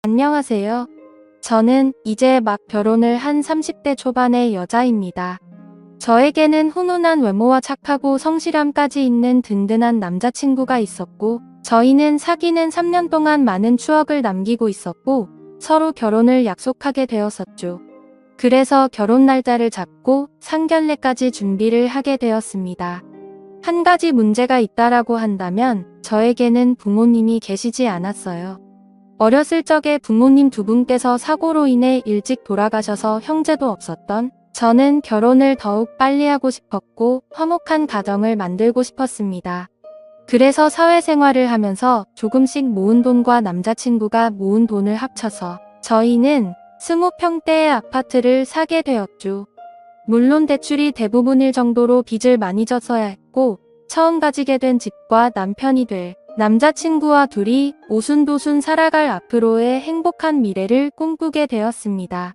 안녕하세요. 저는 이제 막 결혼을 한 30대 초반의 여자입니다. 저에게는 훈훈한 외모와 착하고 성실함까지 있는 든든한 남자친구가 있었고, 저희는 사귀는 3년 동안 많은 추억을 남기고 있었고, 서로 결혼을 약속하게 되었었죠. 그래서 결혼 날짜를 잡고 상견례까지 준비를 하게 되었습니다. 한 가지 문제가 있다라고 한다면 저에게는 부모님이 계시지 않았어요. 어렸을 적에 부모님 두 분께서 사고로 인해 일찍 돌아가셔서 형제도 없었던 저는 결혼을 더욱 빨리 하고 싶었고 화목한 가정을 만들고 싶었습니다. 그래서 사회생활을 하면서 조금씩 모은 돈과 남자친구가 모은 돈을 합쳐서 저희는 20평대의 아파트를 사게 되었죠. 물론 대출이 대부분일 정도로 빚을 많이 졌어야 했고 처음 가지게 된 집과 남편이 될 남자친구와 둘이 오순도순 살아갈 앞으로의 행복한 미래를 꿈꾸게 되었습니다.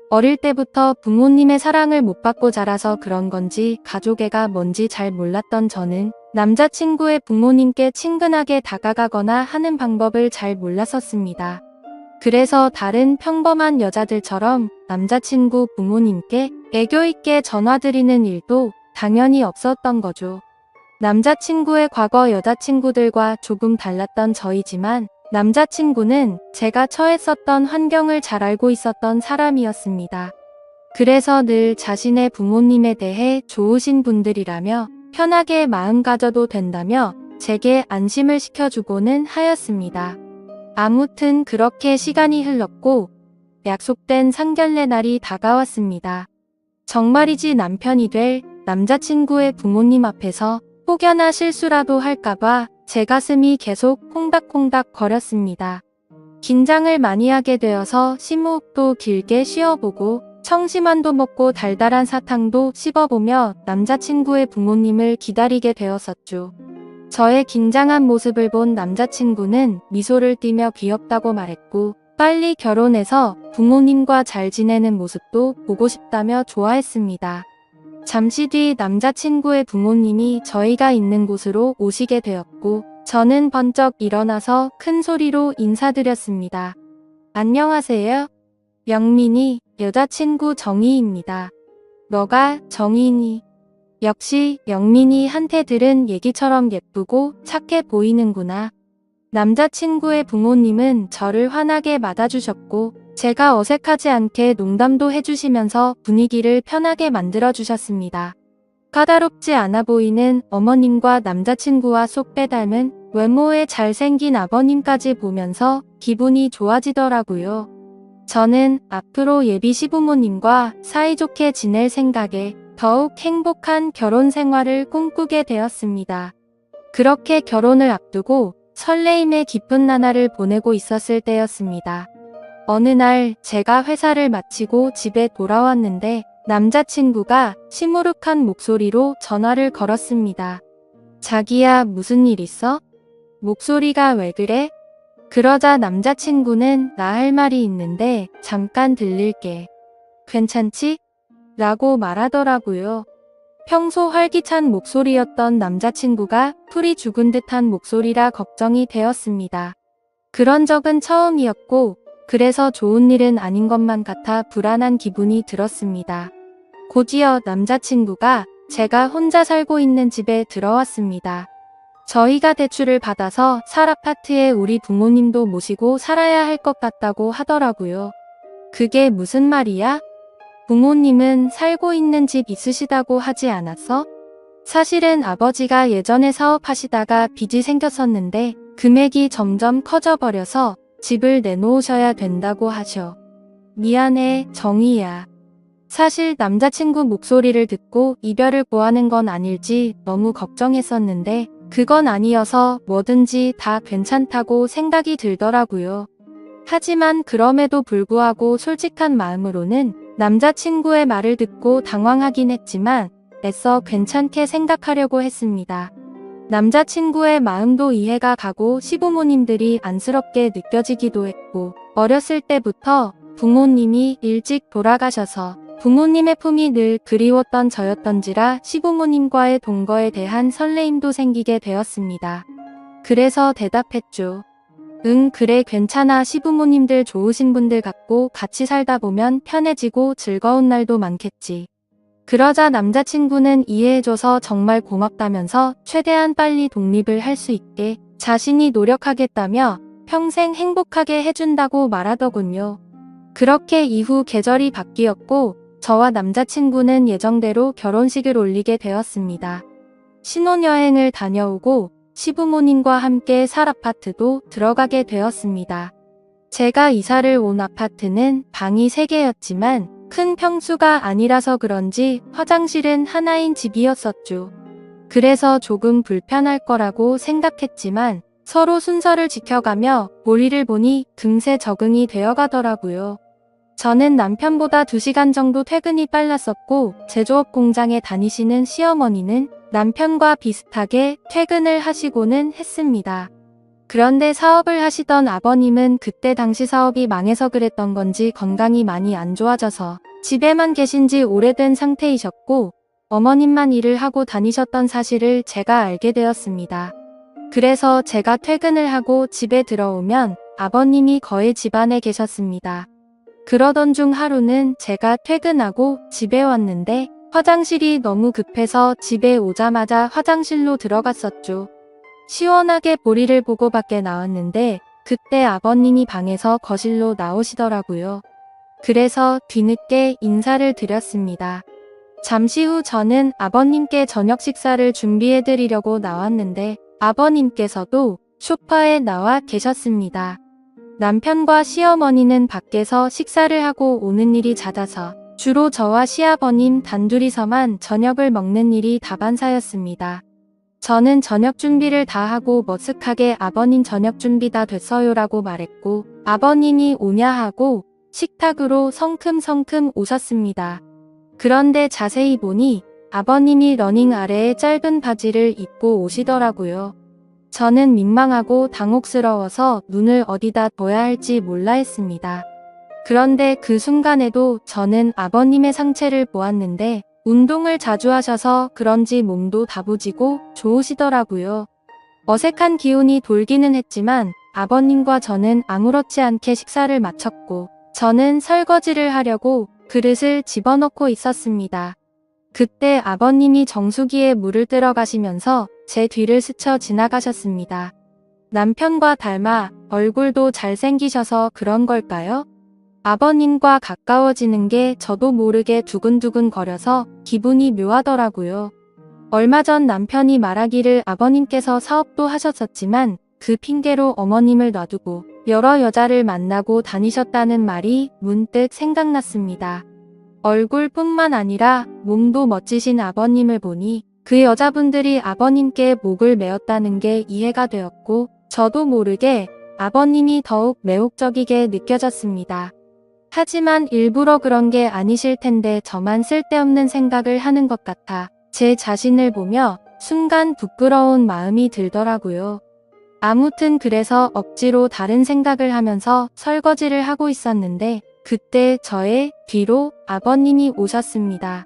어릴 때부터 부모님의 사랑을 못 받고 자라서 그런 건지 가족애가 뭔지 잘 몰랐던 저는 남자친구의 부모님께 친근하게 다가가거나 하는 방법을 잘 몰랐었습니다. 그래서 다른 평범한 여자들처럼 남자친구 부모님께 애교 있게 전화드리는 일도 당연히 없었던 거죠. 남자친구의 과거 여자친구들과 조금 달랐던 저이지만 남자친구는 제가 처했었던 환경을 잘 알고 있었던 사람이었습니다. 그래서 늘 자신의 부모님에 대해 좋으신 분들이라며 편하게 마음 가져도 된다며 제게 안심을 시켜주고는 하였습니다. 아무튼 그렇게 시간이 흘렀고 약속된 상견례 날이 다가왔습니다. 정말이지 남편이 될 남자친구의 부모님 앞에서 혹여나 실수라도 할까봐 제 가슴이 계속 콩닥콩닥 거렸습니다. 긴장을 많이 하게 되어서 심호흡도 길게 쉬어보고 청심환도 먹고 달달한 사탕도 씹어보며 남자친구의 부모님을 기다리게 되었었죠. 저의 긴장한 모습을 본 남자친구는 미소를 띠며 귀엽다고 말했고 빨리 결혼해서 부모님과 잘 지내는 모습도 보고 싶다며 좋아했습니다. 잠시 뒤 남자친구의 부모님이 저희가 있는 곳으로 오시게 되었고 저는 번쩍 일어나서 큰 소리로 인사드렸습니다. 안녕하세요. 영민이, 여자친구 정희입니다. 너가 정희니? 역시 영민이한테 들은 얘기처럼 예쁘고 착해 보이는구나. 남자친구의 부모님은 저를 환하게 맞아주셨고 제가 어색하지 않게 농담도 해주시면서 분위기를 편하게 만들어주셨습니다. 까다롭지 않아 보이는 어머님과 남자친구와 쏙 빼닮은 외모에 잘생긴 아버님까지 보면서 기분이 좋아지더라고요. 저는 앞으로 예비 시부모님과 사이좋게 지낼 생각에 더욱 행복한 결혼 생활을 꿈꾸게 되었습니다. 그렇게 결혼을 앞두고 설레임의 깊은 나날을 보내고 있었을 때였습니다. 어느 날 제가 회사를 마치고 집에 돌아왔는데 남자친구가 시무룩한 목소리로 전화를 걸었습니다. 자기야, 무슨 일 있어? 목소리가 왜 그래? 그러자 남자친구는 나 할 말이 있는데 잠깐 들릴게. 괜찮지? 라고 말하더라고요. 평소 활기찬 목소리였던 남자친구가 풀이 죽은 듯한 목소리라 걱정이 되었습니다. 그런 적은 처음이었고 그래서 좋은 일은 아닌 것만 같아 불안한 기분이 들었습니다. 곧이어 남자친구가 제가 혼자 살고 있는 집에 들어왔습니다. 저희가 대출을 받아서 살 아파트에 우리 부모님도 모시고 살아야 할 것 같다고 하더라고요. 그게 무슨 말이야? 부모님은 살고 있는 집 있으시다고 하지 않았어? 사실은 아버지가 예전에 사업하시다가 빚이 생겼었는데 금액이 점점 커져버려서 집을 내놓으셔야 된다고 하셔. 미안해, 정희야. 사실 남자친구 목소리를 듣고 이별을 고하는 건 아닐지 너무 걱정했었는데 그건 아니어서 뭐든지 다 괜찮다고 생각이 들더라고요. 하지만 그럼에도 불구하고 솔직한 마음으로는 남자친구의 말을 듣고 당황하긴 했지만 애써 괜찮게 생각하려고 했습니다. 남자친구의 마음도 이해가 가고 시부모님들이 안쓰럽게 느껴지기도 했고 어렸을 때부터 부모님이 일찍 돌아가셔서 부모님의 품이 늘 그리웠던 저였던지라 시부모님과의 동거에 대한 설레임도 생기게 되었습니다. 그래서 대답했죠. 응, 그래, 괜찮아. 시부모님들 좋으신 분들 같고 같이 살다 보면 편해지고 즐거운 날도 많겠지. 그러자 남자친구는 이해해줘서 정말 고맙다면서 최대한 빨리 독립을 할 수 있게 자신이 노력하겠다며 평생 행복하게 해준다고 말하더군요. 그렇게 이후 계절이 바뀌었고 저와 남자친구는 예정대로 결혼식을 올리게 되었습니다. 신혼여행을 다녀오고 시부모님과 함께 살 아파트도 들어가게 되었습니다. 제가 이사를 온 아파트는 방이 3개였지만 큰 평수가 아니라서 그런지 화장실은 하나인 집이었었죠. 그래서 조금 불편할 거라고 생각했지만 서로 순서를 지켜가며 볼일을 보니 금세 적응이 되어가더라고요. 저는 남편보다 2시간 정도 퇴근이 빨랐었고 제조업 공장에 다니시는 시어머니는 남편과 비슷하게 퇴근을 하시고는 했습니다. 그런데 사업을 하시던 아버님은 그때 당시 사업이 망해서 그랬던 건지 건강이 많이 안 좋아져서 집에만 계신 지 오래된 상태이셨고 어머님만 일을 하고 다니셨던 사실을 제가 알게 되었습니다. 그래서 제가 퇴근을 하고 집에 들어오면 아버님이 거의 집안에 계셨습니다. 그러던 중 하루는 제가 퇴근하고 집에 왔는데 화장실이 너무 급해서 집에 오자마자 화장실로 들어갔었죠. 시원하게 볼일을 보고 밖에 나왔는데 그때 아버님이 방에서 거실로 나오시더라고요. 그래서 뒤늦게 인사를 드렸습니다. 잠시 후 저는 아버님께 저녁 식사를 준비해드리려고 나왔는데 아버님께서도 소파에 나와 계셨습니다. 남편과 시어머니는 밖에서 식사를 하고 오는 일이 잦아서 주로 저와 시아버님 단둘이서만 저녁을 먹는 일이 다반사였습니다. 저는 저녁 준비를 다 하고 머쓱하게 아버님 저녁 준비 다 됐어요라고 말했고 아버님이 오냐 하고 식탁으로 성큼성큼 오셨습니다. 그런데 자세히 보니 아버님이 러닝 아래에 짧은 바지를 입고 오시더라고요. 저는 민망하고 당혹스러워서 눈을 어디다 둬야 할지 몰라 했습니다. 그런데 그 순간에도 저는 아버님의 상체를 보았는데 운동을 자주 하셔서 그런지 몸도 다부지고 좋으시더라고요. 어색한 기운이 돌기는 했지만 아버님과 저는 아무렇지 않게 식사를 마쳤고 저는 설거지를 하려고 그릇을 집어넣고 있었습니다. 그때 아버님이 정수기에 물을 뜨러 가시면서 제 뒤를 스쳐 지나가셨습니다. 남편과 닮아 얼굴도 잘생기셔서 그런 걸까요? 아버님과 가까워지는 게 저도 모르게 두근두근 거려서 기분이 묘하더라고요. 얼마 전 남편이 말하기를 아버님께서 사업도 하셨었지만 그 핑계로 어머님을 놔두고 여러 여자를 만나고 다니셨다는 말이 문득 생각났습니다. 얼굴뿐만 아니라 몸도 멋지신 아버님을 보니 그 여자분들이 아버님께 목을 메었다는 게 이해가 되었고 저도 모르게 아버님이 더욱 매혹적이게 느껴졌습니다. 하지만 일부러 그런 게 아니실 텐데 저만 쓸데없는 생각을 하는 것 같아 제 자신을 보며 순간 부끄러운 마음이 들더라고요. 아무튼 그래서 억지로 다른 생각을 하면서 설거지를 하고 있었는데 그때 저의 뒤로 아버님이 오셨습니다.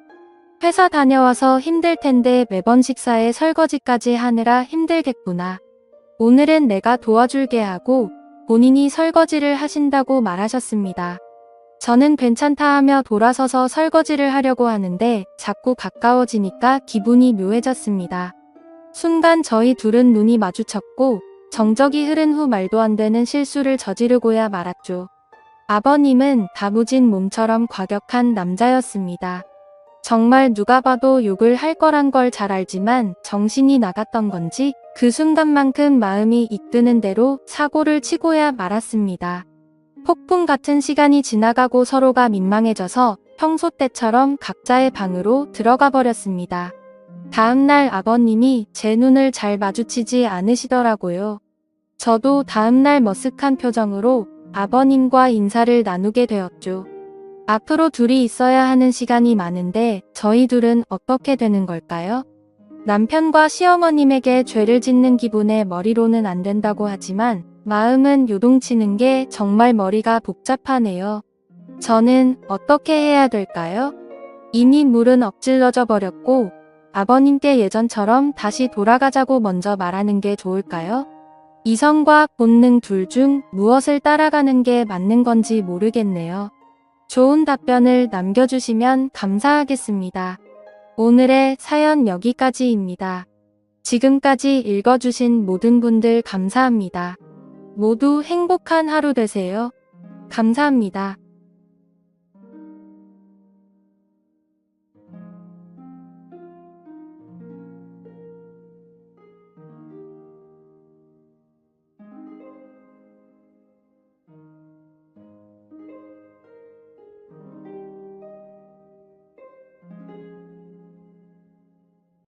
회사 다녀와서 힘들 텐데 매번 식사에 설거지까지 하느라 힘들겠구나. 오늘은 내가 도와줄게 하고 본인이 설거지를 하신다고 말하셨습니다. 저는 괜찮다 하며 돌아서서 설거지를 하려고 하는데 자꾸 가까워지니까 기분이 묘해졌습니다. 순간 저희 둘은 눈이 마주쳤고 정적이 흐른 후 말도 안 되는 실수를 저지르고야 말았죠. 아버님은 다부진 몸처럼 과격한 남자였습니다. 정말 누가 봐도 욕을 할 거란 걸 잘 알지만 정신이 나갔던 건지 그 순간만큼 마음이 이끄는 대로 사고를 치고야 말았습니다. 폭풍 같은 시간이 지나가고 서로가 민망해져서 평소 때처럼 각자의 방으로 들어가 버렸습니다. 다음날 아버님이 제 눈을 잘 마주치지 않으시더라고요. 저도 다음날 머쓱한 표정으로 아버님과 인사를 나누게 되었죠. 앞으로 둘이 있어야 하는 시간이 많은데 저희 둘은 어떻게 되는 걸까요? 남편과 시어머님에게 죄를 짓는 기분에 머리로는 안 된다고 하지만 마음은 요동치는 게 정말 머리가 복잡하네요. 저는 어떻게 해야 될까요? 이미 물은 엎질러져 버렸고 아버님께 예전처럼 다시 돌아가자고 먼저 말하는 게 좋을까요? 이성과 본능 둘 중 무엇을 따라가는 게 맞는 건지 모르겠네요. 좋은 답변을 남겨주시면 감사하겠습니다. 오늘의 사연 여기까지입니다. 지금까지 읽어주신 모든 분들 감사합니다. 모두 행복한 하루 되세요. 감사합니다.